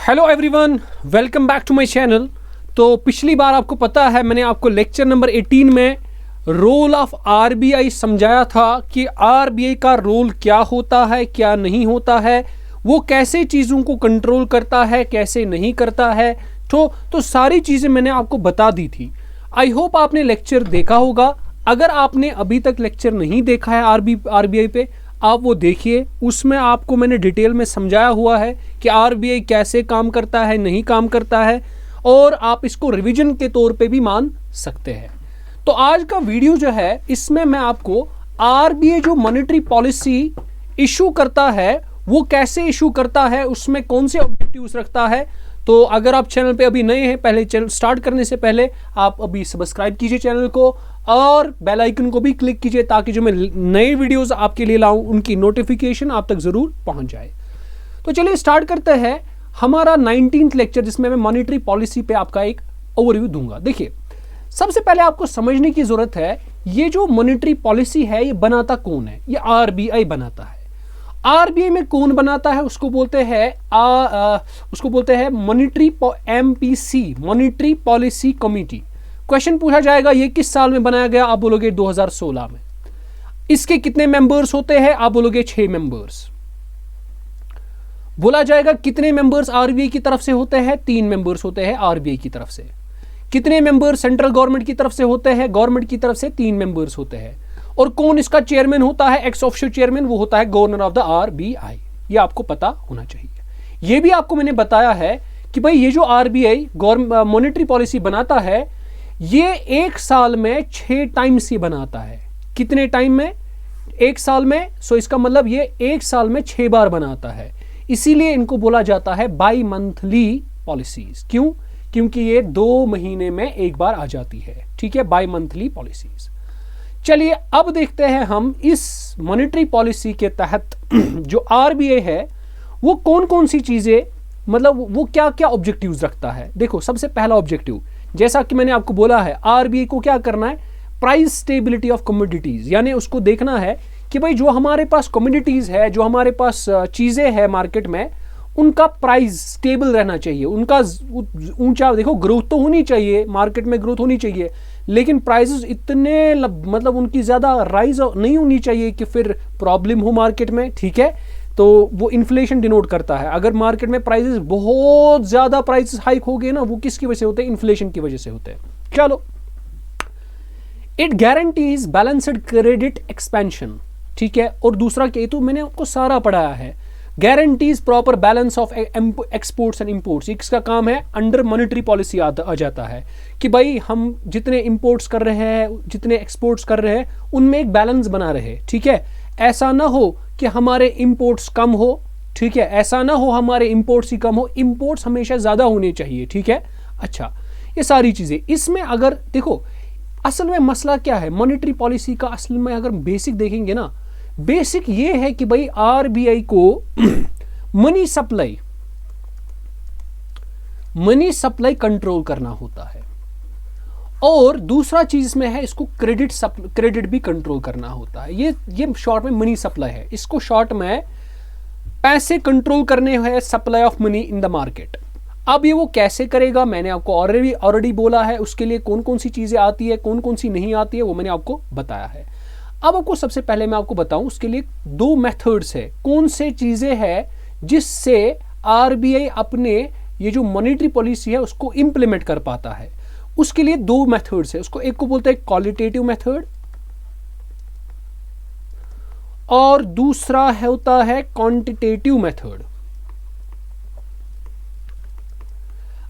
Hello everyone, welcome back to my channel. तो पिछली बार आपको पता है मैंने आपको लेक्चर नंबर 18 में रोल ऑफ आरबीआई समझाया था कि आरबीआई का रोल क्या होता है, क्या नहीं होता है, वो कैसे चीज़ों को कंट्रोल करता है, कैसे नहीं करता है। तो सारी चीज़ें मैंने आपको बता दी थी। आई होप आपने लेक्चर देखा होगा। अगर आपने अभी तक लेक्चर नहीं देखा है आरबीआई पे, आप वो देखिए। उसमें आपको मैंने डिटेल में समझाया हुआ है कि आरबीआई कैसे काम करता है, नहीं काम करता है, और आप इसको रिवीजन के तौर पे भी मान सकते हैं। तो आज का वीडियो जो है, इसमें मैं आपको आरबीआई जो मॉनेटरी पॉलिसी इशू करता है वो कैसे इशू करता है, उसमें कौन से ऑब्जेक्टिव्स रखता है। तो अगर आप चैनल पे अभी नए हैं, पहले चैनल स्टार्ट करने से पहले आप अभी सब्सक्राइब कीजिए चैनल को और बेल आइकन को भी क्लिक कीजिए ताकि जो मैं नए वीडियोस आपके लिए लाऊं उनकी नोटिफिकेशन आप तक ज़रूर पहुंच जाए। तो चलिए स्टार्ट करते हैं हमारा 19th लेक्चर, जिसमें मैं मॉनेटरी पॉलिसी पे आपका एक ओवरव्यू दूंगा। देखिए, सबसे पहले आपको समझने की ज़रूरत है ये जो मॉनेटरी पॉलिसी है ये बनाता कौन है। ये आरबीआई बनाता है। आरबीआई में कौन बनाता है उसको बोलते हैं monetary MPC, monetary policy committee. Question पूछा जाएगा ये किस साल में बनाया गया, आप बोलोगे 2016 में। इसके कितने मेंबर्स होते हैं, आप बोलोगे 6 मेंबर्स। बोला जाएगा कितने मेंबर्स आरबीआई की तरफ से होते हैं, 3 मेंबर्स होते हैं आरबीआई की तरफ से। कितने मेंबर्स सेंट्रल गवर्नमेंट की तरफ से होते हैं, गवर्नमेंट की तरफ से 3 मेंबर्स होते हैं। और कौन इसका चेयरमैन होता है, एक्स ऑफिशियल चेयरमैन, वो होता है गवर्नर ऑफ द आरबीआई। ये आपको पता होना चाहिए। ये भी आपको मैंने बताया है कि भाई ये जो आरबीआई मॉनेटरी पॉलिसी बनाता है ये एक साल में 6 टाइम्स ये बनाता है। कितने टाइम में, एक साल में। सो इसका मतलब ये एक साल में 6 बार बनाता है। इसीलिए इनको बोला जाता है बाई मंथली पॉलिसीज। क्यों? क्योंकि ये 2 महीने में एक बार आ जाती है। ठीक है, बाई मंथली पॉलिसीज। चलिए अब देखते हैं हम इस मॉनेटरी पॉलिसी के तहत जो आरबीआई है वो कौन कौन सी चीजें, मतलब वो क्या क्या ऑब्जेक्टिव्स रखता है। देखो, सबसे पहला ऑब्जेक्टिव, जैसा कि मैंने आपको बोला है, आरबीआई को क्या करना है, प्राइस स्टेबिलिटी ऑफ कमोडिटीज, यानी उसको देखना है कि भाई जो हमारे पास कमोडिटीज है, जो हमारे पास चीजें हैं मार्केट में, उनका प्राइस स्टेबल रहना चाहिए। उनका ऊंचा, देखो ग्रोथ तो होनी चाहिए, मार्केट में ग्रोथ होनी चाहिए, लेकिन प्राइसेस इतने मतलब उनकी ज़्यादा राइज नहीं होनी चाहिए कि फिर प्रॉब्लम हो मार्केट में। ठीक है, तो वो इन्फ्लेशन डिनोट करता है। अगर मार्केट में प्राइसेस बहुत ज़्यादा प्राइसेस हाइक हो गए ना, वो किसकी वजह से होते हैं, इन्फ्लेशन की वजह से होते हैं। चलो, it guarantees balanced credit expansion. ठीक है, और दूसरा क्या, तो मैंने आपको सारा पढ़ाया है। Guarantees proper balance of exports and imports. इसका काम है, अंडर मॉनेटरी पॉलिसी आ जाता है कि भाई हम जितने इंपोर्ट्स कर रहे हैं, जितने एक्सपोर्ट्स कर रहे हैं, उनमें एक बैलेंस बना रहे। ठीक है, ऐसा ना हो कि हमारे इंपोर्ट्स कम हो। ठीक है, ऐसा ना हो हमारे इंपोर्ट्स ही कम हो, इंपोर्ट्स हमेशा ज़्यादा होने चाहिए। ठीक है, अच्छा, ये सारी चीज़ें इसमें अगर देखो, असल में मसला क्या है मॉनेटरी पॉलिसी का, असल में अगर बेसिक देखेंगे ना, बेसिक ये है कि भाई आरबीआई को मनी सप्लाई कंट्रोल करना होता है, और दूसरा चीज इसमें है, इसको क्रेडिट भी कंट्रोल करना होता है। ये शॉर्ट में मनी सप्लाई है। इसको शॉर्ट में पैसे कंट्रोल करने हैं, supply of money in the market. अब ये वो कैसे करेगा, मैंने आपको ऑलरेडी बोला है। उसके लिए कौन कौन सी चीजें आती है, कौन कौन सी नहीं आती है, वो मैंने आपको बताया है। अब आपको सबसे पहले मैं आपको बताऊं, उसके लिए 2 मेथड्स है। कौन से चीजें हैं जिससे आरबीआई अपने ये जो मॉनेटरी पॉलिसी है उसको इंप्लीमेंट कर पाता है। उसके लिए 2 मेथड्स है। उसको एक को बोलते हैं क्वालिटेटिव मेथड और दूसरा होता है क्वांटिटेटिव मेथड।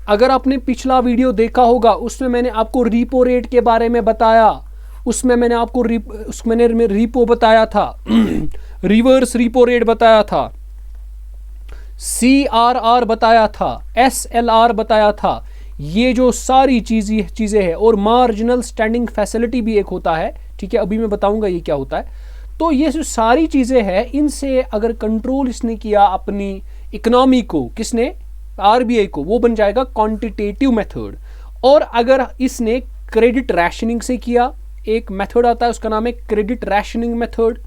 अगर आपने पिछला वीडियो देखा होगा, उसमें मैंने आपको रीपो रेट के बारे में बताया। उसमें मैंने आपको रीपो बताया था, रिवर्स रीपो रेट बताया था, CRR बताया था, SLR बताया था। ये जो सारी चीज़ें हैं, और मार्जिनल स्टैंडिंग फैसिलिटी भी एक होता है। ठीक है, अभी मैं बताऊंगा ये क्या होता है। तो ये जो सारी चीज़ें हैं, इनसे अगर कंट्रोल इसने किया अपनी इकोनॉमी को, किसने, आरबीआई को, वो बन जाएगा क्वांटिटेटिव मेथड। और अगर इसने क्रेडिट रैशनिंग से किया, एक मेथड आता है उसका नाम है क्रेडिट रैशनिंग मेथड।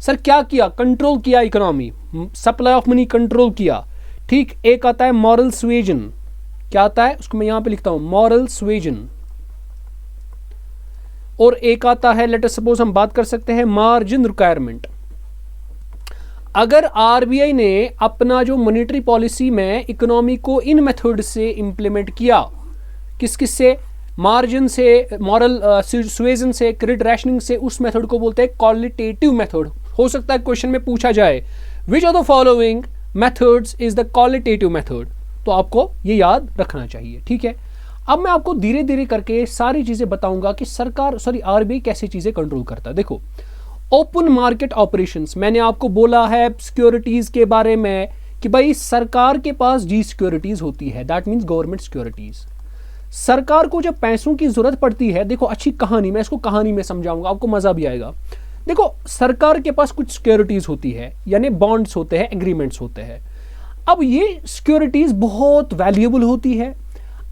सर क्या किया, कंट्रोल किया economy, supply of money control किया। ठीक, एक आता है मॉरल सुएजन, क्या आता है उसको मैं यहां पे लिखता हूं, मॉरल सुएजन। और एक आता है, लेट अस सपोज हम बात कर सकते हैं मार्जिन रिक्वायरमेंट। अगर आरबीआई ने अपना जो मॉनेटरी पॉलिसी में इकोनॉमी को इन मेथड से इंप्लीमेंट किया, किस किस से, मार्जिन से, मॉरल सुएजन से, क्रेडिट रैशनिंग से, उस मेथड को बोलते हैं क्वालिटेटिव मेथड। हो सकता है क्वेश्चन में पूछा जाए which of the following methods is the qualitative method, तो आपको ये याद रखना चाहिए। ठीक है, अब मैं आपको धीरे धीरे करके सारी चीजें बताऊंगा कि आरबीआई कैसे चीजें कंट्रोल करता है। देखो, ओपन मार्केट ऑपरेशंस, मैंने आपको बोला है सिक्योरिटीज के बारे में कि भाई सरकार के पास जी सिक्योरिटीज होती है, दैट मीन्स गवर्नमेंट सिक्योरिटीज। सरकार को जब पैसों की जरूरत पड़ती है, देखो अच्छी कहानी, मैं इसको कहानी में समझाऊंगा, आपको मजा भी आएगा। देखो, सरकार के पास कुछ सिक्योरिटीज होती है, यानी बॉन्ड्स होते हैं, एग्रीमेंट्स होते हैं। अब ये सिक्योरिटीज बहुत वैल्यूएबल होती है।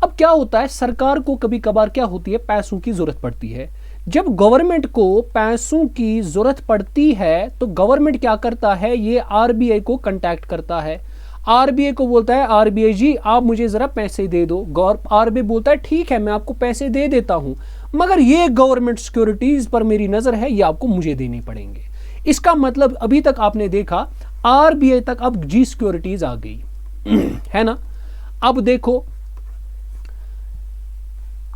अब क्या होता है, सरकार को कभी कभार क्या होती है, पैसों की जरूरत पड़ती है। जब गवर्नमेंट को पैसों की जरूरत पड़ती है तो गवर्नमेंट क्या करता है, ये आरबीआई को कांटेक्ट करता है, आरबीआई को बोलता है आरबीआई जी आप मुझे जरा पैसे दे दो। आरबीआई बोलता है ठीक है मैं आपको पैसे दे देता हूं, मगर ये गवर्नमेंट सिक्योरिटीज पर मेरी नजर है, ये आपको मुझे देने पड़ेंगे। इसका मतलब अभी तक आपने देखा आरबीआई तक अब जी सिक्योरिटीज आ गई है ना। अब देखो,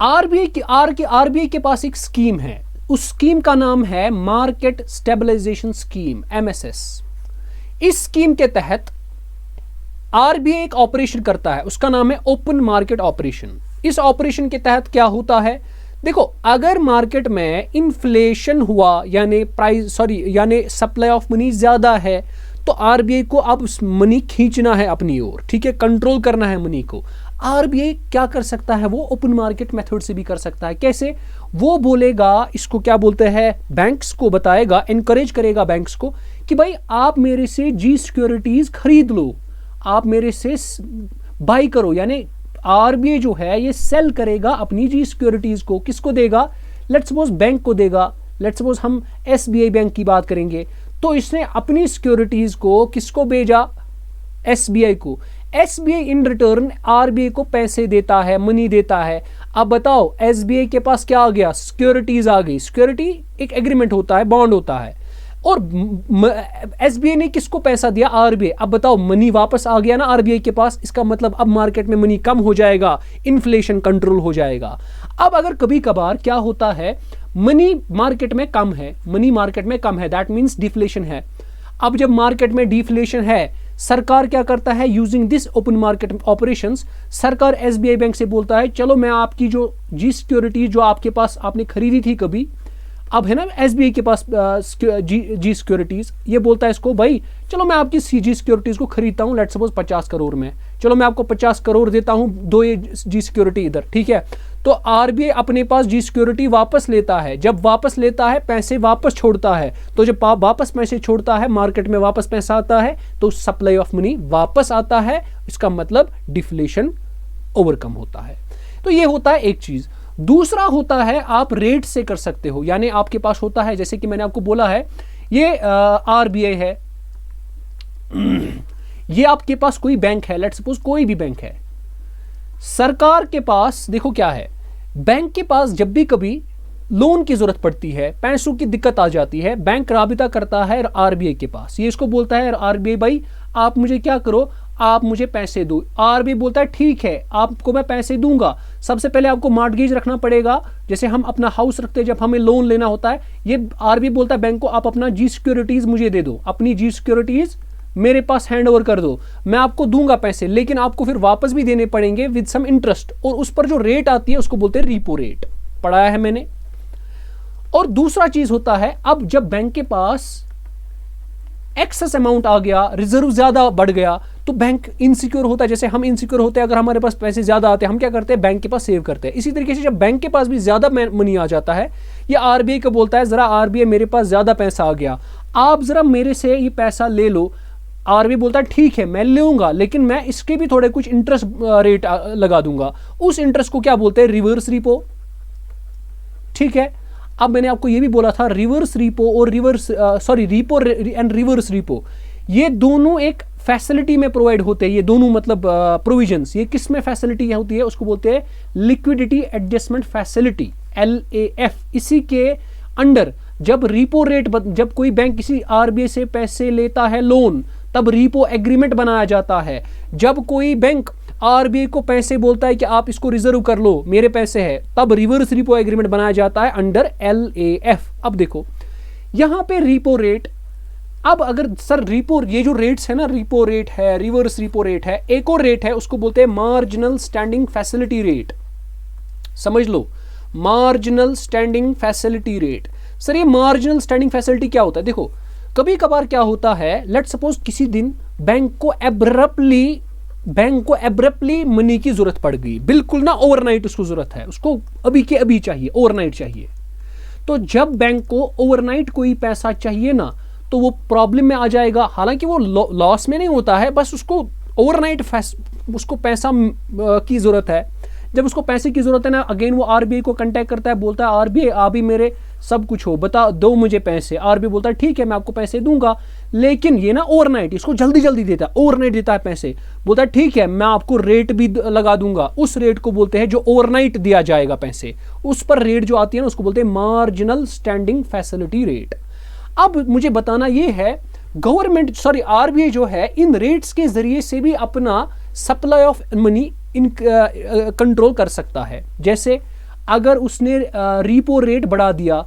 आरबीआई के पास एक स्कीम है, उस स्कीम का नाम है मार्केट स्टेबलाइजेशन स्कीम, एमएसएस। इस स्कीम के तहत आरबीआई एक ऑपरेशन करता है, उसका नाम है ओपन मार्केट ऑपरेशन। इस ऑपरेशन के तहत क्या होता है, देखो अगर मार्केट में इन्फ्लेशन हुआ, यानी सप्लाई ऑफ मनी ज्यादा है, तो आरबीआई को अब मनी खींचना है अपनी ओर, ठीक है, कंट्रोल करना है मनी को। आरबीआई क्या कर सकता है, वो ओपन मार्केट मेथड से भी कर सकता है। कैसे, वो बोलेगा, इसको क्या बोलते हैं, बैंक्स को बताएगा, एनकरेज करेगा बैंक्स को कि भाई आप मेरे से जी सिक्योरिटीज खरीद लो, आप मेरे से बाई करो। यानी आरबीआई जो है ये सेल करेगा अपनी जी सिक्योरिटीज को, किसको देगा, लेट्स सपोज बैंक को देगा। लेट्स सपोज हम एसबीआई बैंक की बात करेंगे, तो इसने अपनी सिक्योरिटीज को किसको भेजा, एसबीआई को। एसबीआई इन रिटर्न आरबीआई को पैसे देता है, मनी देता है। अब बताओ एसबीआई के पास क्या आ गया, सिक्योरिटीज आ गई। सिक्योरिटी एक एग्रीमेंट होता है, बॉन्ड होता है, और एसबीआई ने किसको पैसा दिया, आरबीआई। अब बताओ मनी वापस आ गया ना आरबीआई के पास, इसका मतलब अब मार्केट में मनी कम हो जाएगा, इन्फ्लेशन कंट्रोल हो जाएगा। अब अगर कभी कभार क्या होता है, मनी मार्केट में कम है, मनी मार्केट में कम है, दैट मीन्स डिफ्लेशन है। अब जब मार्केट में डिफ्लेशन है, सरकार क्या करता है, using this open market operations, सरकार एसबीआई बैंक से बोलता है चलो मैं आपकी जो जी सिक्योरिटी जो आपके पास आपने खरीदी थी कभी, अब है ना एसबीआई के पास जी सिक्योरिटीज, ये बोलता है इसको भाई चलो मैं आपकी जी सिक्योरिटीज को खरीदता हूं, लेट्स सपोज 50 करोड़ में, चलो मैं आपको 50 करोड़ देता हूं, दो ये जी सिक्योरिटी इधर, ठीक है। तो आरबीआई अपने पास जी सिक्योरिटी वापस लेता है, जब वापस लेता है पैसे वापस छोड़ता है, तो जब वापस पैसे छोड़ता है मार्केट में वापस पैसा आता है, तो सप्लाई ऑफ मनी वापस आता है, इसका मतलब डिफ्लेशन ओवरकम होता है। तो ये होता है एक चीज। दूसरा होता है आप रेट से कर सकते हो, यानी आपके पास होता है, जैसे कि मैंने आपको बोला है ये आरबीआई है, ये आपके पास कोई बैंक है, लेट्स सपोज कोई भी बैंक है, सरकार के पास देखो क्या है, बैंक के पास जब भी कभी लोन की जरूरत पड़ती है, पैसों की दिक्कत आ जाती है, बैंक राबिता करता है आरबीआई के पास, ये इसको बोलता है आरबीआई भाई आप मुझे क्या करो, आप मुझे पैसे दो। आरबीआई बोलता है ठीक है आपको मैं पैसे दूंगा, सबसे पहले आपको मॉर्गेज रखना पड़ेगा, जैसे हम अपना हाउस रखते हैं जब हमें लोन लेना होता है, ये आरबीआई बोलता है बैंक को आप अपना जी सिक्योरिटीज मुझे दे दो, अपनी जी सिक्योरिटीज मेरे पास हैंड ओवर कर दो, मैं आपको दूंगा पैसे, लेकिन आपको फिर वापस भी देने पड़ेंगे विद सम इंटरेस्ट, और उस पर जो रेट आती है उसको बोलते हैं रीपो रेट, पढ़ाया है मैंने। और दूसरा चीज होता है अब जब बैंक के पास एक्सेस अमाउंट आ गया, रिजर्व ज्यादा बढ़ गया, तो बैंक इनसिक्योर होता है, जैसे हम इनसिक्योर होते हैं अगर हमारे पास पैसे ज्यादा आते हैं, हम क्या करते हैं बैंक के पास सेव करते हैं। इसी तरीके से जब बैंक के पास भी ज्यादा मनी आ जाता है, ये आरबीआई को बोलता है जरा आरबीआई मेरे पास ज्यादा पैसा आ गया, आप जरा मेरे से ये पैसा ले लो। आरबीआई बोलता है ठीक है मैं लूंगा, लेकिन मैं इसके भी थोड़े कुछ इंटरेस्ट रेट लगा दूंगा, उस इंटरेस्ट को क्या बोलते हैं, रिवर्स रिपो, ठीक है। अब मैंने आपको ये भी बोला था रिवर्स रिपो और reverse repo and reverse repo, ये दोनों एक फैसिलिटी में प्रोवाइड होते हैं, ये दोनों मतलब प्रोविजंस, ये किस में फैसिलिटी होती है, उसको बोलते हैं लिक्विडिटी एडजस्टमेंट फैसिलिटी, LAF। इसी के अंडर जब रिपो रेट, जब कोई बैंक किसी RBI से पैसे लेता है लोन, तब रिपो एग्रीमेंट बनाया जाता है। जब कोई बैंक RBI को पैसे बोलता है कि आप इसको रिजर्व कर लो, मेरे पैसे हैं, तब रिवर्स रिपो एग्रीमेंट बनाया जाता है अंडर LAF। अब देखो यहां पे रिपो रेट, अब अगर सर रिपो, ये जो रेट्स है ना, रिपो रेट है, रिवर्स रिपो रेट है, एक और रेट है उसको बोलते हैं मार्जिनल स्टैंडिंग फैसिलिटी रेट। समझ लो, marginal standing facility rate. Sir ये मार्जिनल स्टैंडिंग फैसिलिटी क्या होता है? देखो कभी कभार क्या होता है, लेट सपोज किसी दिन बैंक को एब्रप्टली मनी की जरूरत पड़ गई, बिल्कुल ना ओवरनाइट उसको जरूरत है, उसको अभी के अभी चाहिए, ओवरनाइट चाहिए। तो जब बैंक को ओवरनाइट कोई पैसा चाहिए ना, तो वो प्रॉब्लम में आ जाएगा। हालांकि वो लॉस में नहीं होता है, बस उसको ओवरनाइट उसको पैसा की जरूरत है। जब उसको पैसे की जरूरत है ना, अगेन वो RBI को कांटेक्ट करता है, बोलता है RBI आप भी मेरे सब कुछ हो, बता दो मुझे पैसे। RBI बोलता है ठीक है मैं आपको पैसे दूंगा, लेकिन ये ना ओवरनाइट, इसको जल्दी जल्दी देता है, ओवरनाइट देता है पैसे, बोलता है ठीक है मैं आपको रेट भी लगा दूंगा। उस रेट को बोलते हैं जो ओवरनाइट दिया जाएगा पैसे, उस पर रेट जो आती है ना उसको बोलते हैं मार्जिनल स्टैंडिंग फैसिलिटी रेट। अब मुझे बताना ये है, गवर्नमेंट RBI जो है इन रेट्स के जरिए से भी अपना सप्लाई ऑफ मनी कंट्रोल कर सकता है। जैसे अगर उसने रिपो रेट बढ़ा दिया,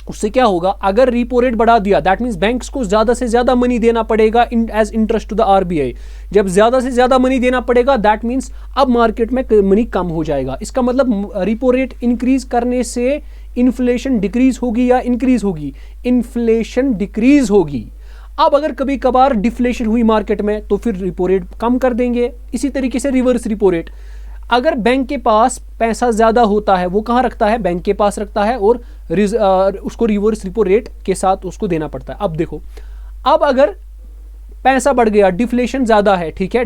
उससे क्या होगा, अगर रिपो रेट बढ़ा दिया दैट मींस बैंक्स को ज्यादा से ज्यादा मनी देना पड़ेगा as interest to the RBI। जब ज्यादा से ज्यादा मनी देना पड़ेगा दैट मींस अब मार्केट में मनी कम हो जाएगा। इसका मतलब रिपो रेट इंक्रीज करने से इन्फ्लेशन डिक्रीज होगी या इंक्रीज होगी? इन्फ्लेशन डिक्रीज होगी। अब अगर कभी कभार डिफ्लेशन हुई मार्केट में तो फिर रिपो रेट कम कर देंगे। इसी तरीके से रिवर्स रिपो रेट, अगर बैंक के पास पैसा ज्यादा होता है, वो कहां रखता है? बैंक के पास रखता है, और उसको रिवर्स रिपो रेट के साथ उसको देना पड़ता है। अब देखो, अब अगर पैसा बढ़ गया, डिफ्लेशन ज्यादा है, ठीक है,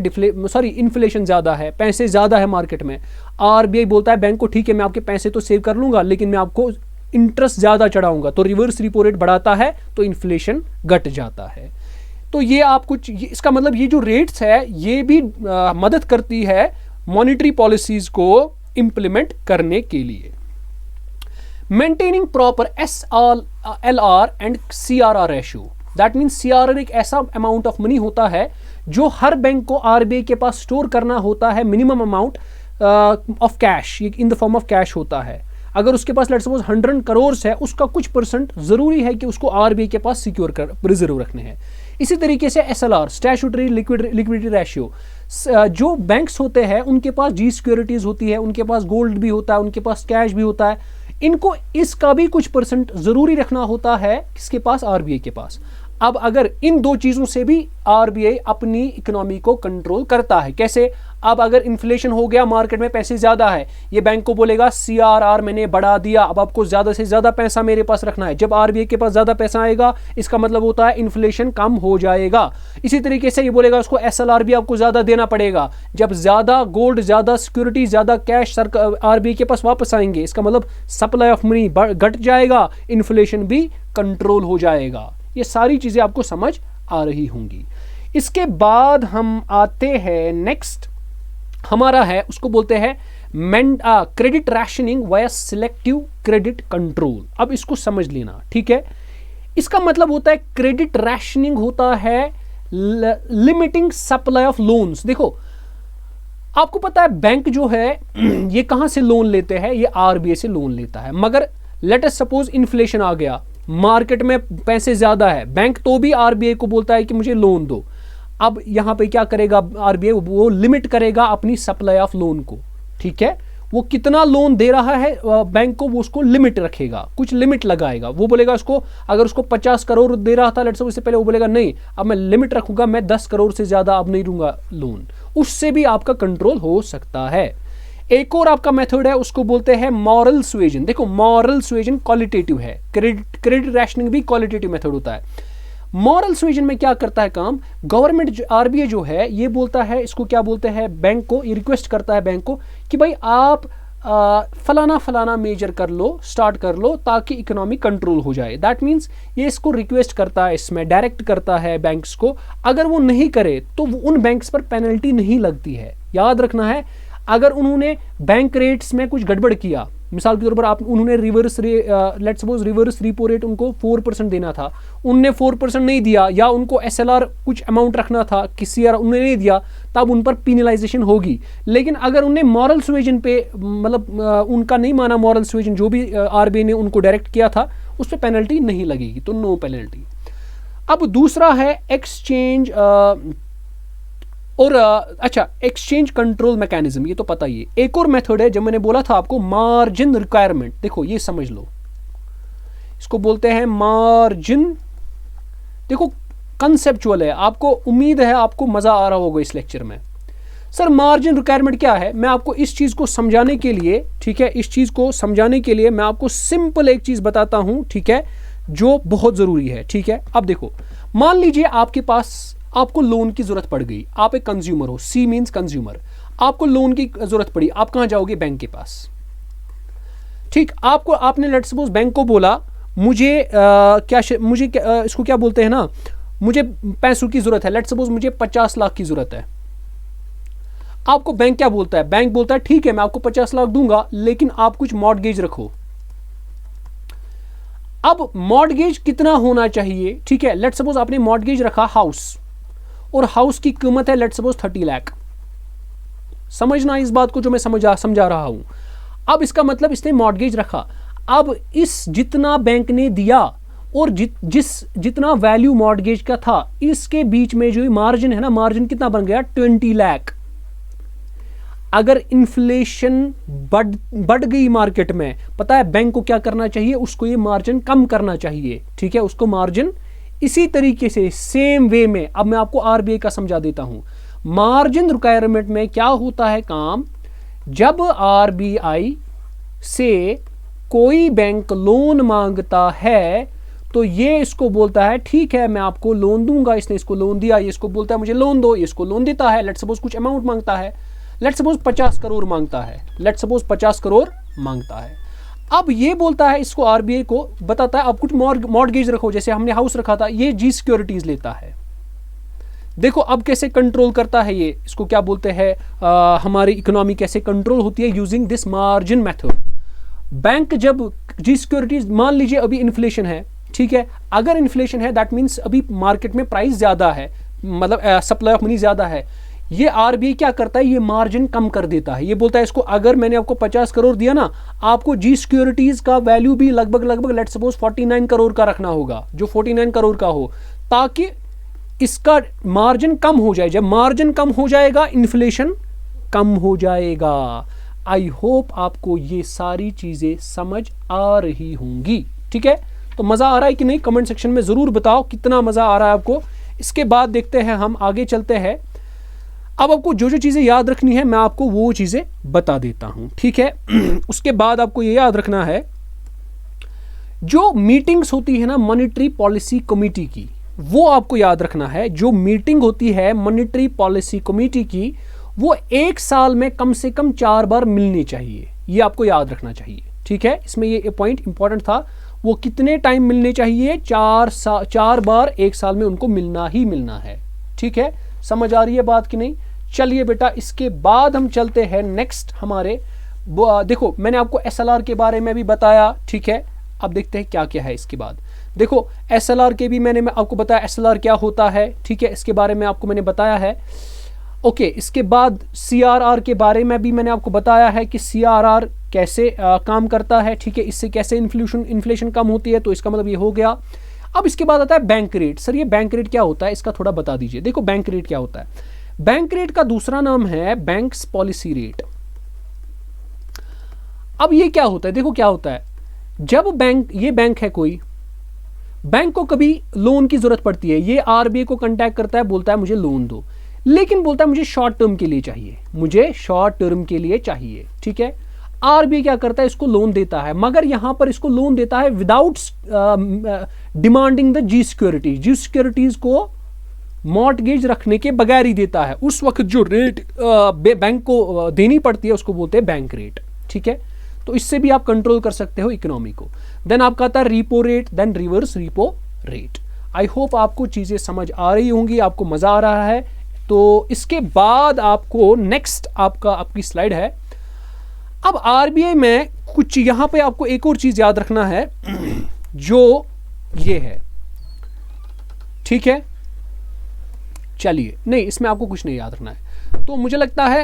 इन्फ्लेशन ज्यादा है, पैसे ज्यादा है मार्केट में, RBI बोलता है बैंक को ठीक है मैं आपके पैसे तो सेव कर लूंगा, लेकिन मैं आपको इंटरेस्ट ज्यादा चढ़ाऊंगा, तो रिवर्स रिपो रेट बढ़ाता है तो इन्फ्लेशन घट जाता है। तो ये आप कुछ, इसका मतलब ये जो रेट्स है ये भी मदद करती है मॉनेटरी पॉलिसीज को इंप्लीमेंट करने के लिए। Maintaining proper SLR and CRR ratio, that means CRR एक ऐसा अमाउंट ऑफ मनी होता है जो हर बैंक को RBI के पास स्टोर करना होता है, minimum amount of cash, in the form of cash होता है। अगर उसके पास लेट्स सपोज 100 करोड़ है, उसका कुछ परसेंट जरूरी है कि उसको RBI के पास सिक्योर कर रिजर्व रखने हैं। इसी तरीके से SLR, स्टैट्यूटरी लिक्विडिटी रेशियो, जो बैंक्स होते हैं उनके पास जी सिक्योरिटीज होती है, उनके पास गोल्ड भी होता है, उनके पास कैश भी होता है, इनको इसका भी कुछ परसेंट जरूरी रखना होता है किसके पास? RBI के पास। अब अगर इन दो चीजों से भी RBI अपनी इकोनॉमी को कंट्रोल करता है। कैसे? अब अगर इन्फ्लेशन हो गया, मार्केट में पैसे ज्यादा है, ये बैंक को बोलेगा CRR मैंने बढ़ा दिया, अब आपको ज्यादा से ज्यादा पैसा मेरे पास रखना है। जब RBI के पास ज्यादा पैसा आएगा इसका मतलब होता है इन्फ्लेशन कम हो जाएगा। इसी तरीके से ये बोलेगा उसको SLR भी आपको ज्यादा देना पड़ेगा। जब ज्यादा गोल्ड, ज्यादा सिक्योरिटी, ज्यादा कैश RBI के पास वापस आएंगे, इसका मतलब सप्लाई ऑफ मनी घट जाएगा, इन्फ्लेशन भी कंट्रोल हो जाएगा। ये सारी चीजें आपको समझ आ रही होंगी। इसके बाद हम आते हैं नेक्स्ट, हमारा है उसको बोलते हैं credit rationing via selective credit control. अब इसको समझ लेना, ठीक है। इसका मतलब होता है क्रेडिट रैशनिंग होता है लिमिटिंग सप्लाई ऑफ लोन्स। देखो आपको पता है बैंक जो है ये कहां से लोन लेते हैं? ये RBI से लोन लेता है। मगर लेट अस सपोज इन्फ्लेशन आ गया, मार्केट में पैसे ज्यादा है, बैंक तो भी RBI को बोलता है कि मुझे लोन दो। अब यहां पे क्या करेगा RBI? वो लिमिट करेगा अपनी सप्लाई ऑफ लोन को, ठीक है। वो कितना लोन दे रहा है बैंक को, वो उसको लिमिट रखेगा, कुछ लिमिट लगाएगा। वो बोलेगा उसको, अगर उसको 50 करोड़ दे रहा था लेट्स सपोज, इससे पहले वो बोलेगा नहीं अब मैं लिमिट रखूंगा, मैं 10 करोड़ से ज्यादा अब नहीं दूंगा लोन। उससे भी आपका कंट्रोल हो सकता है। एक और आपका मेथड है उसको बोलते हैं मॉरल सुएजन। देखो मॉरल सुएजन क्वालिटेटिव है, क्रेडिट रैशनिंग भी क्वालिटेटिव मेथड होता है। मॉरल सुएजन में क्या करता है काम? गवर्नमेंट RBI जो है ये बोलता है, इसको क्या बोलते हैं, बैंक को, ये रिक्वेस्ट करता है बैंक को कि भाई आप फलाना फलाना मेजर कर लो, स्टार्ट कर लो ताकि इकोनॉमी कंट्रोल हो जाए। दैट मीन्स ये इसको रिक्वेस्ट करता है, इसमें डायरेक्ट करता है बैंक्स को। अगर वो नहीं करे तो उन बैंक्स पर पेनल्टी नहीं लगती है। याद रखना है, अगर उन्होंने बैंक रेट्स में कुछ गड़बड़ किया, मिसाल के तौर पर आप उन्होंने let's suppose reverse repo rate उनको 4% देना था, उनने 4% नहीं दिया, या उनको SLR कुछ अमाउंट रखना था किसी यार उन्होंने नहीं दिया, तब उन पर पिनलाइजेशन होगी। लेकिन अगर उनने मॉरल सुएजन पे मतलब उनका नहीं माना, मॉरल सुएजन जो भी RBI ने उनको डायरेक्ट किया था उस पर पेनल्टी नहीं लगेगी, तो नो पेनल्टी। अब दूसरा है एक्सचेंज और अच्छा, एक्सचेंज कंट्रोल मैकेनिज्म, ये तो पता ही है। एक और मेथड है, जब मैंने बोला था आपको मार्जिन रिक्वायरमेंट, देखो ये समझ लो, इसको बोलते हैं मार्जिन। देखो कंसेप्चुअल है, आपको उम्मीद है आपको मजा आ रहा होगा इस लेक्चर में। सर मार्जिन रिक्वायरमेंट क्या है, मैं आपको इस चीज को समझाने के लिए, ठीक है, इस चीज को समझाने के लिए मैं आपको सिंपल एक चीज बताता हूं, ठीक है, जो बहुत जरूरी है। ठीक है, अब देखो, मान लीजिए आपके पास आपको लोन की जरूरत पड़ गई, आप एक कंज्यूमर हो, C मींस कंज्यूमर, आपको लोन की जरूरत पड़ी, आप कहां जाओगे, बैंक के पास। ठीक, आपने लेट्स सपोज बैंक को बोला मुझे इसको क्या बोलते हैं ना, मुझे पैसों की जरूरत है, लेट्स सपोज मुझे 50 लाख की जरूरत है। आपको बैंक क्या बोलता है, बैंक बोलता है ठीक है मैं आपको 50 लाख दूंगा, लेकिन आप कुछ मॉर्टगेज रखो। अब मॉर्टगेज कितना होना चाहिए, ठीक है, लेट्स सपोज आपने मॉर्टगेज रखा हाउस, और हाउस की कीमत है लेट्स सपोज 30 लाख। समझना इस बात को जो मैं समझा रहा हूं। अब इसका मतलब इसने मॉर्टगेज रखा, अब इस जितना बैंक ने दिया और जितना वैल्यू मॉर्टगेज का था, इसके बीच में जो मार्जिन है ना, मार्जिन कितना बन गया, 20 लाख। अगर इन्फ्लेशन बढ़ गई मार्केट में, पता है बैंक को क्या करना चाहिए, उसको ये मार्जिन कम करना चाहिए। ठीक है, उसको मार्जिन इसी तरीके से सेम वे में, अब मैं आपको RBI का समझा देता हूं। मार्जिन रिक्वायरमेंट में क्या होता है काम, जब RBI से कोई बैंक लोन मांगता है तो ये इसको बोलता है ठीक है मैं आपको लोन दूंगा, इसने इसको लोन दिया, ये इसको बोलता है मुझे लोन दो, ये इसको लोन देता है। लेट्स सपोज कुछ अमाउंट मांगता है, लेट्स सपोज 50 करोड़ मांगता है, लेट्स सपोज 50 करोड़ मांगता है। अब ये बोलता है इसको, RBI को बताता है अब कुछ मॉर्टगेज रखो, जैसे हमने हाउस रखा था, ये जी सिक्योरिटीज लेता है। देखो अब कैसे कंट्रोल करता है ये, इसको क्या बोलते हैं, हमारी इकोनॉमी कैसे कंट्रोल होती है using this margin method. Bank जब जी सिक्योरिटीज, मान लीजिए अभी इन्फ्लेशन है, ठीक है, अगर इन्फ्लेशन है दैट मीन्स अभी मार्केट में प्राइस ज्यादा है, मतलब सप्लाई ऑफ मनी ज्यादा है, ये RBI क्या करता है, ये मार्जिन कम कर देता है। ये बोलता है इसको अगर मैंने आपको 50 करोड़ दिया ना, आपको जी सिक्योरिटीज का वैल्यू भी लगभग लेट्स सपोज 49 करोड़ का रखना होगा, जो 49 करोड़ का हो, ताकि इसका मार्जिन कम हो जाए। जब मार्जिन कम हो जाएगा इन्फ्लेशन कम हो जाएगा। आई होप आपको ये सारी चीजें समझ आ रही होंगी। ठीक है, तो मजा आ रहा है कि नहीं, कमेंट सेक्शन में जरूर बताओ कितना मजा आ रहा है आपको। इसके बाद देखते हैं, हम आगे चलते हैं। अब आपको जो जो चीजें याद रखनी है मैं आपको वो चीजें बता देता हूं। ठीक है, उसके बाद आपको ये याद रखना है, जो मीटिंग्स होती है ना मॉनेटरी पॉलिसी कमेटी की, वो आपको याद रखना है। जो मीटिंग होती है मॉनेटरी पॉलिसी कमेटी की, वो एक साल में कम से कम 4 बार मिलनी चाहिए, ये आपको याद रखना चाहिए। ठीक है, इसमें ये पॉइंट इंपॉर्टेंट था, वो कितने टाइम मिलने चाहिए, 4 बार एक साल में उनको मिलना ही मिलना है। ठीक है, समझ आ रही है बात कि नहीं। चलिए बेटा, इसके बाद हम चलते हैं नेक्स्ट हमारे, देखो मैंने आपको SLR के बारे में भी बताया। ठीक है, अब देखते हैं क्या क्या है इसके बाद। देखो SLR के भी मैंने आपको बताया, SLR क्या होता है। ठीक है, इसके बारे में आपको मैंने बताया है। ओके, इसके बाद CRR के बारे में भी मैंने आपको बताया है कि CRR कैसे काम करता है। ठीक है, इससे कैसे इन्फ्लेशन कम होती है, तो इसका मतलब ये हो गया। अब इसके बाद आता है बैंक रेट। सर ये बैंक रेट क्या होता है, इसका थोड़ा बता दीजिए। देखो बैंक रेट क्या होता है, बैंक रेट का दूसरा नाम है बैंक्स पॉलिसी रेट। अब ये क्या होता है, देखो क्या होता है, जब ये बैंक है, कोई बैंक को कभी लोन की जरूरत पड़ती है, ये RBI को कांटेक्ट करता है, बोलता है मुझे लोन दो, लेकिन बोलता है मुझे शॉर्ट टर्म के लिए चाहिए, मुझे शॉर्ट टर्म के लिए चाहिए। ठीक है, RBI क्या करता है, इसको लोन देता है, मगर यहां पर इसको लोन देता है without demanding the G securities. G securities को मॉर्टगेज रखने के बगैर ही देता है। उस वक्त जो रेट बैंक को देनी पड़ती है उसको बोलते हैं बैंक रेट। ठीक है, तो इससे भी आप कंट्रोल कर सकते हो इकोनॉमी को। देन आपका आता है repo rate, then reverse repo rate. I hope आपको चीज़ें समझ आ रही होंगी, आपको मज़ा आ रहा है। तो इसके बाद आपको नेक्स्ट आपकी स्लाइड है। अब आरबीआई में कुछ यहाँ पे आपको एक और चीज़ याद रखना है जो ये है, ठीक है। चलिए, नहीं इसमें आपको कुछ नहीं याद रखना है, तो मुझे लगता है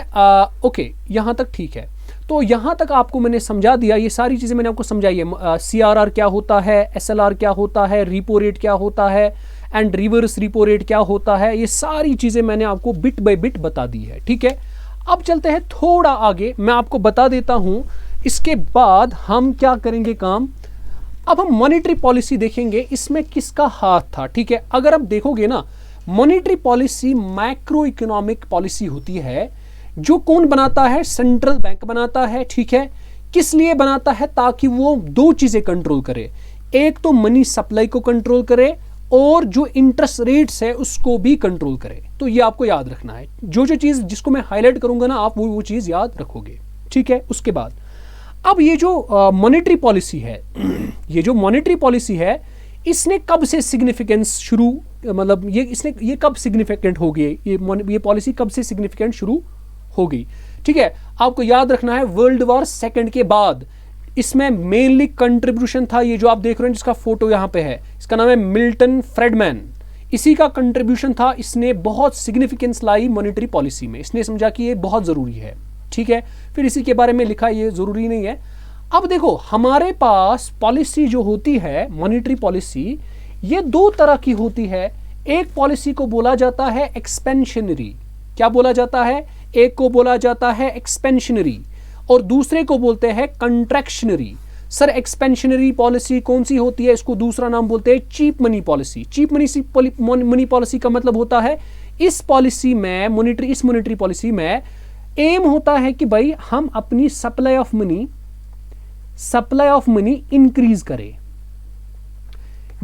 ओके यहाँ तक ठीक है। तो यहाँ तक आपको मैंने समझा दिया, ये सारी चीज़ें मैंने आपको समझाई है। सीआरआर क्या होता है, एसएलआर क्या होता है, रीपो रेट क्या होता है एंड रिवर्स रीपो रेट क्या होता है, ये सारी चीज़ें मैंने आपको बिट बाय बिट बता दी है, ठीक है। अब चलते हैं थोड़ा आगे, मैं आपको बता देता हूँ इसके बाद हम क्या करेंगे काम। अब हम मॉनेटरी पॉलिसी देखेंगे, इसमें किसका हाथ था, ठीक है। अगर आप देखोगे ना, monetary policy macro economic policy होती है जो कौन बनाता है, सेंट्रल बैंक बनाता है, ठीक है। किस लिए बनाता है, ताकि वो दो चीजें कंट्रोल करे, एक तो मनी सप्लाई को कंट्रोल करे और जो इंटरेस्ट रेट्स है उसको भी कंट्रोल करे। तो ये आपको याद रखना है, जो चीज जिसको मैं हाईलाइट करूंगा ना, आप वो चीज याद रखोगे, ठीक है। उसके बाद अब ये जो मॉनेटरी पॉलिसी है ये जो मॉनेटरी पॉलिसी है, इसने कब से सिग्निफिकेंस शुरू, मतलब ये कब सिग्निफिकेंट हो गई, ये पॉलिसी कब से सिग्निफिकेंट शुरू हो गई, ठीक है। आपको याद रखना है वर्ल्ड वॉर सेकंड के बाद इसमें मेनली कंट्रीब्यूशन था, ये जो आप देख रहे हैं जिसका फोटो यहाँ पे है, इसका नाम है मिल्टन फ्रेडमैन, इसी का कंट्रीब्यूशन था। इसने बहुत सिग्निफिकेंस लाई मॉनेटरी पॉलिसी में, इसने समझा कि ये बहुत ज़रूरी है, ठीक है। फिर इसी के बारे में लिखा, ये ज़रूरी नहीं है। अब देखो हमारे पास पॉलिसी जो होती है मॉनेटरी पॉलिसी, ये दो तरह की होती है। एक पॉलिसी को बोला जाता है एक्सपेंशनरी, क्या बोला जाता है, एक को बोला जाता है एक्सपेंशनरी और दूसरे को बोलते हैं कंट्रैक्शनरी। सर एक्सपेंशनरी पॉलिसी कौन सी होती है, इसको दूसरा नाम बोलते हैं cheap money policy. Cheap money policy का मतलब होता है इस पॉलिसी में इस मॉनेटरी पॉलिसी में एम होता है कि भाई हम अपनी सप्लाई ऑफ मनी इंक्रीज करें,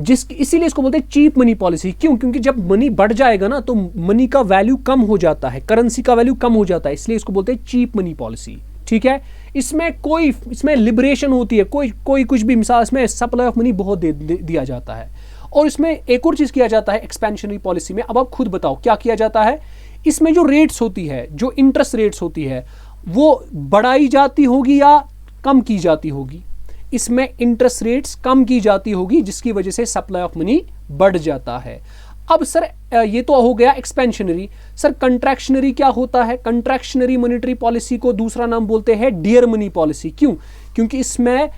इसीलिए इसको बोलते हैं चीप मनी पॉलिसी। क्यों, क्योंकि जब मनी बढ़ जाएगा ना तो मनी का वैल्यू कम हो जाता है, करेंसी का वैल्यू कम हो जाता है, इसलिए इसको बोलते हैं चीप मनी पॉलिसी, ठीक है। इसमें लिबरेशन होती है, कोई कुछ भी, मिसाल इसमें सप्लाई ऑफ मनी बहुत दिया जाता है। और इसमें एक और चीज किया जाता है एक्सपेंशनरी पॉलिसी में। अब आप खुद बताओ क्या किया जाता है, इसमें जो रेट्स होती है, जो इंटरेस्ट रेट्स होती है, वो बढ़ाई जाती होगी या कम की जाती होगी। इसमें इंटरेस्ट रेट्स कम की जाती होगी, जिसकी वजह से सप्लाई ऑफ मनी बढ़ जाता है। अब सर ये तो हो गया एक्सपेंशनरी। सर कंट्रैक्शनरी क्या होता है, कंट्रैक्शनरी मॉनेटरी पॉलिसी को दूसरा नाम बोलते हैं डियर मनी पॉलिसी। क्यों, क्योंकि इसमें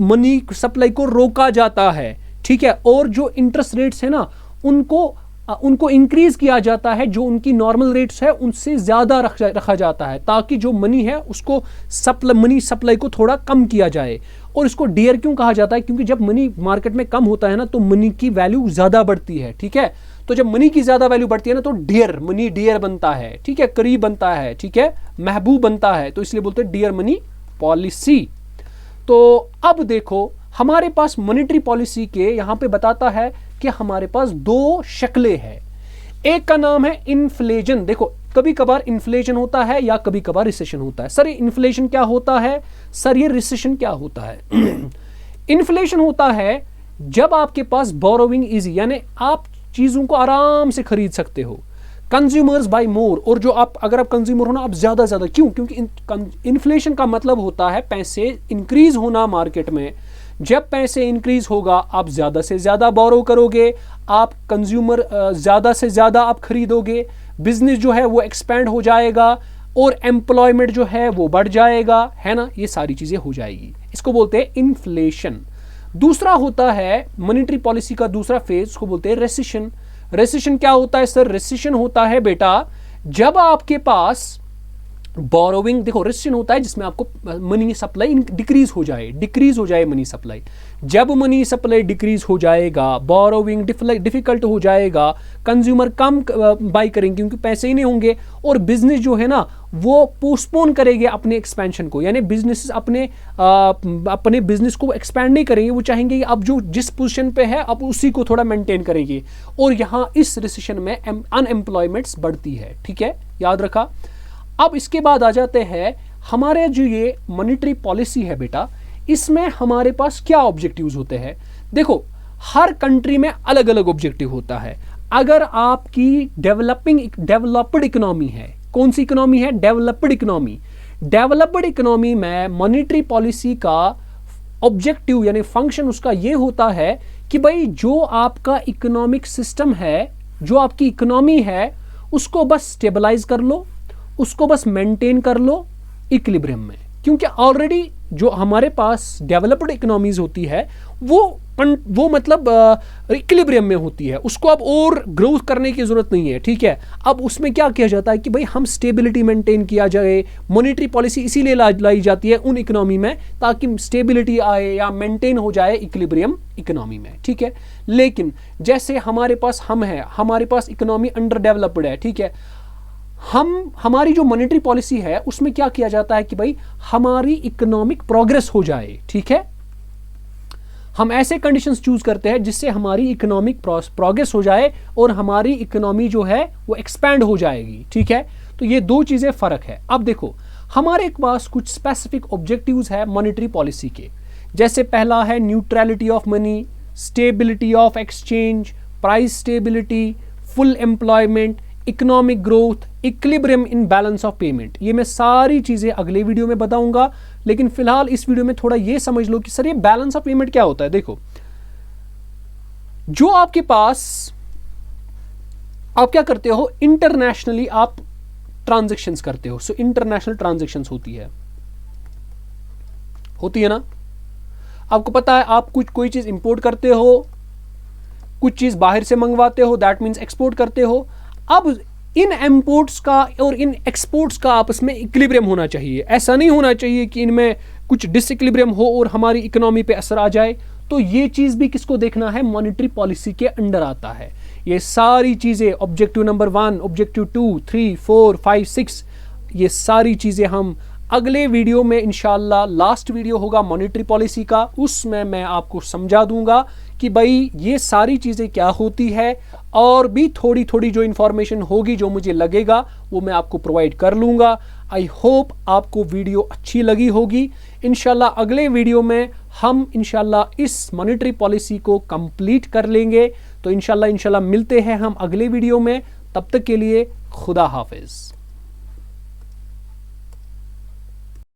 मनी सप्लाई को रोका जाता है, ठीक है। और जो इंटरेस्ट रेट्स है ना, उनको इंक्रीज किया जाता है, जो उनकी नॉर्मल रेट्स है उनसे ज्यादा रखा जाता है, ताकि जो मनी है उसको मनी सप्लाई को थोड़ा कम किया जाए। और इसको डियर क्यों कहा जाता है, क्योंकि जब मनी मार्केट में कम होता है ना तो मनी की वैल्यू ज्यादा बढ़ती है, ठीक है। तो जब मनी की ज्यादा वैल्यू बढ़ती है ना तो मनी डियर बनता है, ठीक है, करीब बनता है, ठीक है, महबूब बनता है, तो इसलिए बोलते हैं डियर मनी पॉलिसी। तो अब देखो हमारे पास मॉनेटरी पॉलिसी के यहां पे बताता है कि हमारे पास दो शक्लें हैं। एक का नाम है इन्फ्लेशन। देखो कभी कभार इन्फ्लेशन होता है या कभी कभार रिसेशन होता है। सर ये इन्फ्लेशन क्या होता है, सर ये रिसेशन क्या होता है। इन्फ्लेशन होता है जब आपके पास बोरोविंग इजी, यानी आप चीजों को आराम से खरीद सकते हो, कंज्यूमर्स बाय मोर, और जो अगर आप कंज्यूमर हो ना आप ज्यादा क्यों, क्योंकि इन्फ्लेशन का मतलब होता है पैसे इंक्रीज होना मार्केट में। जब पैसे इंक्रीज होगा आप ज्यादा से ज्यादा बोरो करोगे, आप कंज्यूमर ज्यादा से ज्यादा आप खरीदोगे, बिजनेस जो है वो एक्सपेंड हो जाएगा और एम्प्लॉयमेंट जो है वो बढ़ जाएगा, है ना, ये सारी चीजें हो जाएगी। इसको बोलते हैं इन्फ्लेशन। दूसरा होता है मॉनेटरी पॉलिसी का दूसरा फेज, उसको बोलते हैं रेसिशन। रेसिशन क्या होता है सर, रेसिशन होता है बेटा जब आपके पास बोरोविंग, देखो रेसिशन होता है जिसमें आपको मनी सप्लाई डिक्रीज हो जाए मनी सप्लाई। जब मनी सप्लाई डिक्रीज हो जाएगा, बोरोविंग डिफिकल्ट हो जाएगा, कंज्यूमर कम बाई करेंगे क्योंकि पैसे ही नहीं होंगे, और बिजनेस जो है ना वो पोस्टपोन करेंगे अपने एक्सपेंशन को, यानी बिजनेस अपने बिजनेस को एक्सपैंड नहीं करेंगे, वो चाहेंगे अब जो जिस पोजीशन पे है अब उसी को थोड़ा मेंटेन करेंगे, और यहाँ इस रिसेशन में अनएम्प्लॉयमेंट्स बढ़ती है, ठीक है, याद रखा। अब इसके बाद आ जाते हैं हमारे जो ये मॉनेटरी पॉलिसी है बेटा, इसमें हमारे पास क्या ऑब्जेक्टिव्स होते हैं? देखो, हर कंट्री में अलग अलग ऑब्जेक्टिव होता है। अगर आपकी डेवलप्ड इकोनॉमी है, कौन सी इकोनॉमी है? Developed economy. डेवलप्ड इकोनॉमी में मॉनेटरी पॉलिसी का ऑब्जेक्टिव यानी फंक्शन उसका ये होता है कि भाई जो आपका इकोनॉमिक सिस्टम है, जो आपकी इकोनॉमी है, उसको बस स्टेबलाइज कर लो, उसको बस मेंटेन कर लो इक्विलिब्रियम में। क्योंकि ऑलरेडी जो हमारे पास डेवलप्ड इकोनॉमीज होती है वो मतलब इक्विलिब्रियम में होती है, उसको अब और ग्रोथ करने की जरूरत नहीं है, ठीक है। अब उसमें क्या किया जाता है कि भाई हम स्टेबिलिटी मेंटेन किया जाए। मॉनेटरी पॉलिसी इसीलिए लाई जाती है उन इकोनॉमी में ताकि स्टेबिलिटी आए या मेंटेन हो जाए इक्विलिब्रियम इकोनॉमी में, ठीक है। लेकिन जैसे हमारे पास हमारे पास इकोनॉमी अंडर डेवलप्ड है, ठीक है। हमारी जो मॉनेटरी पॉलिसी है उसमें क्या किया जाता है कि भाई हमारी इकोनॉमिक प्रोग्रेस हो जाए, ठीक है। हम ऐसे कंडीशंस चूज करते हैं जिससे हमारी इकोनॉमिक प्रोग्रेस हो जाए और हमारी इकोनॉमी जो है वो एक्सपैंड हो जाएगी, ठीक है। तो ये दो चीजें फर्क है। अब देखो, हमारे पास कुछ स्पेसिफिक ऑब्जेक्टिव्स है मॉनेटरी पॉलिसी के। जैसे पहला है neutrality of money, stability of exchange, price stability, full employment, economic growth, equilibrium in balance of payment. ये मैं सारी चीजें अगले वीडियो में बताऊंगा, लेकिन फिलहाल इस वीडियो में थोड़ा ये समझ लो कि सर ये बैलेंस ऑफ पेमेंट क्या होता है। देखो, जो आपके पास आप क्या करते हो, इंटरनेशनली आप ट्रांजैक्शंस करते हो। सो इंटरनेशनल ट्रांजैक्शंस होती है ना। आपको पता है, आप कोई चीज इंपोर्ट करते हो, कुछ चीज बाहर से मंगवाते हो, दैट मीन्स एक्सपोर्ट करते हो। अब इन इंपोर्ट्स का और इन एक्सपोर्ट्स का आपस में इक्विलिब्रियम होना चाहिए। ऐसा नहीं होना चाहिए कि इनमें कुछ डिसइक्विलिब्रियम हो और हमारी इकोनॉमी पे असर आ जाए। तो ये चीज भी किसको देखना है? मॉनेटरी पॉलिसी के अंडर आता है। ये सारी चीजें, ऑब्जेक्टिव नंबर 1, ऑब्जेक्टिव 2, 3, 4, 5, 6, ये सारी चीजें हम अगले वीडियो में इंशाल्लाह, लास्ट वीडियो होगा मॉनेटरी पॉलिसी का, उसमें मैं आपको समझा दूंगा कि भाई ये सारी चीजें क्या होती है। और भी थोड़ी थोड़ी जो इंफॉर्मेशन होगी, जो मुझे लगेगा, वो मैं आपको प्रोवाइड कर लूंगा। आई होप आपको वीडियो अच्छी लगी होगी। इंशाल्लाह अगले वीडियो में हम इंशाल्लाह इस मॉनेटरी पॉलिसी को कंप्लीट कर लेंगे। तो इंशाल्लाह मिलते हैं हम अगले वीडियो में। तब तक के लिए खुदा हाफिज।